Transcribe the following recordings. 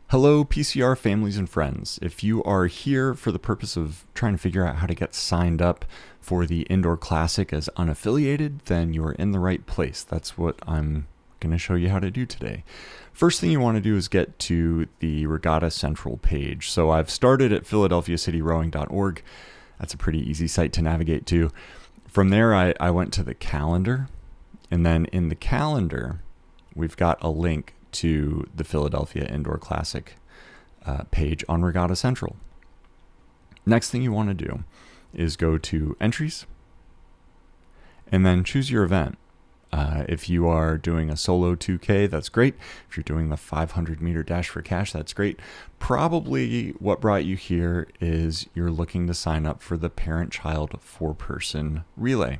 Hello, PCR families and friends. If you are here for the purpose of trying to figure out how to get signed up for the Indoor Classic as unaffiliated, then you are in the right place. That's what I'm going to show you how to do today. First thing you want to do is get to the Regatta Central page. So I've started at philadelphiacityrowing.org. That's a pretty easy site to navigate to. From there, I went to the calendar, and then in the calendar, we've got a link to the Philadelphia Indoor Classic page on Regatta Central. Next thing you want to do is go to entries and then choose your event. If you are doing a solo 2K, that's great. If you're doing the 500 meter dash for cash, that's great. Probably what brought you here is you're looking to sign up for the parent-child 4-person relay.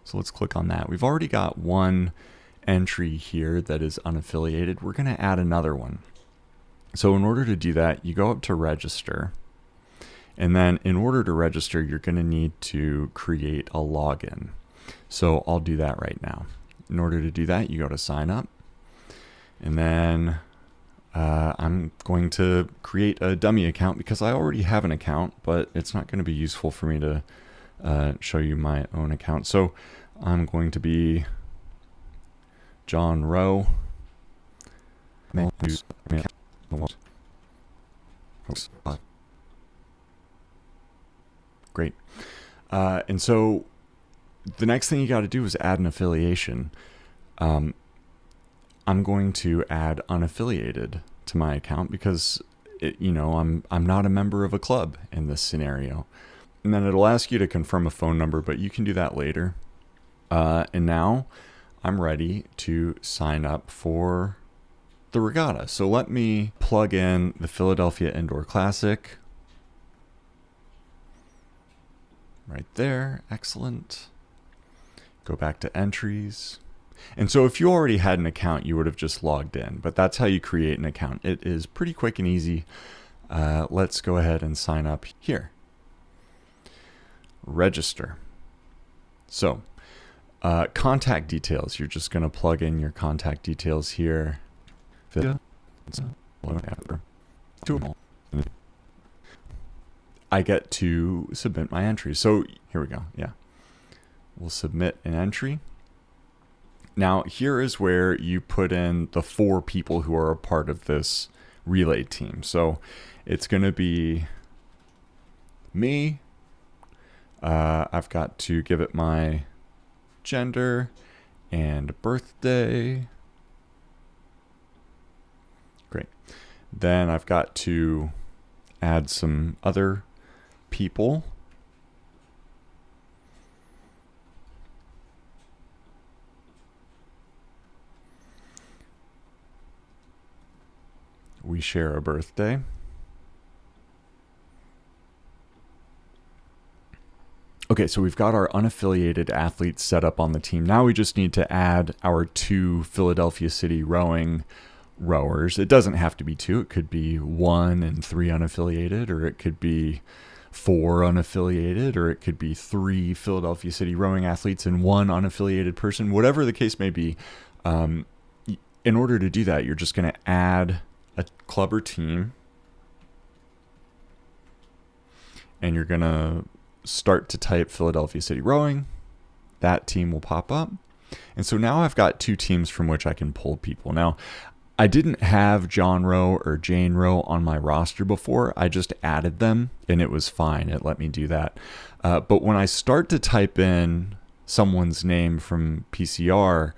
So let's click on that. We've already got one entry here that is unaffiliated. We're going to add another one. So in order to do that, you go up to register. And then in order to register, you're going to need to create a login. So I'll do that right now. In order to do that, you go to sign up. And then I'm going to create a dummy account because I already have an account, but it's not going to be useful for me to show you my own account. So I'm going to be John Rowe. Great. And so the next thing you got to do is add an affiliation. I'm going to add unaffiliated to my account because I'm not a member of a club in this scenario. And then it'll ask you to confirm a phone number, but you can do that later. And now I'm ready to sign up for the regatta. So let me plug in the Philadelphia Indoor Classic. Right there. Excellent. Go back to entries. And so if you already had an account, you would have just logged in, but that's how you create an account. It is pretty quick and easy. Let's go ahead and sign up here. Register. So contact details. You're just going to plug in your contact details here. I get to submit my entry. So here we go. Yeah. We'll submit an entry. Now here is where you put in the 4 people who are a part of this relay team. So it's going to be me. I've got to give it my gender and birthday. Great. Then I've got to add some other people. We share a birthday. Okay, so we've got our unaffiliated athletes set up on the team. Now we just need to add our 2 Philadelphia City rowing rowers. It doesn't have to be 2. It could be 1 and 3 unaffiliated, or it could be 4 unaffiliated, or it could be 3 Philadelphia City rowing athletes and 1 unaffiliated person. Whatever the case may be, in order to do that, you're just going to add a club or team, and you're going to start to type Philadelphia City Rowing. That team will pop up. And so now I've got 2 teams from which I can pull people. Now, I didn't have John Rowe or Jane Rowe on my roster before. I just added them, and it was fine. It let me do that. But when I start to type in someone's name from PCR,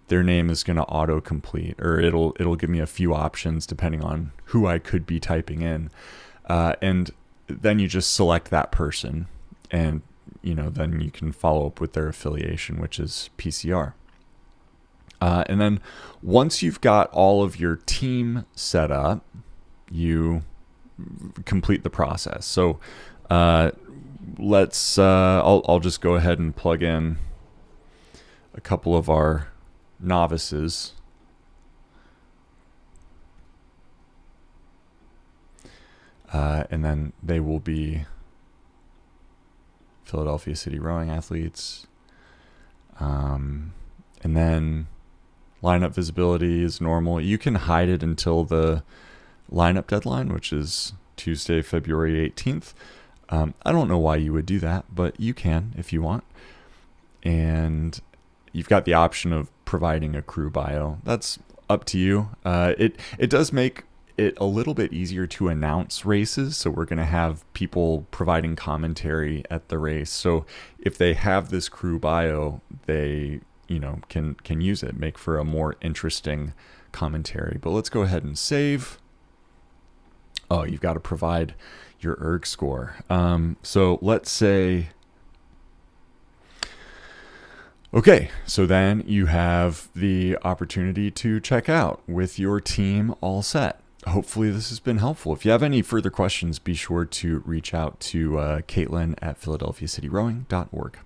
their name is going to autocomplete, or it'll give me a few options depending on who I could be typing in. And then you just select that person, and then you can follow up with their affiliation, which is PCR. And then once you've got all of your team set up, you complete the process. So let's I'll just go ahead and plug in a couple of our novices. And then they will be Philadelphia City rowing athletes. And then lineup visibility is normal. You can hide it until the lineup deadline, which is Tuesday, February 18th. I don't know why you would do that, but you can if you want. And you've got the option of providing a crew bio. That's up to you. It does make it a little bit easier to announce races. So we're going to have people providing commentary at the race. So if they have this crew bio, they, can use it, make for a more interesting commentary. But let's go ahead and save. Oh, you've got to provide your erg score. So let's say, okay, so then you have the opportunity to check out with your team all set. Hopefully this has been helpful. If you have any further questions, be sure to reach out to Caitlin at philadelphiacityrowing.org.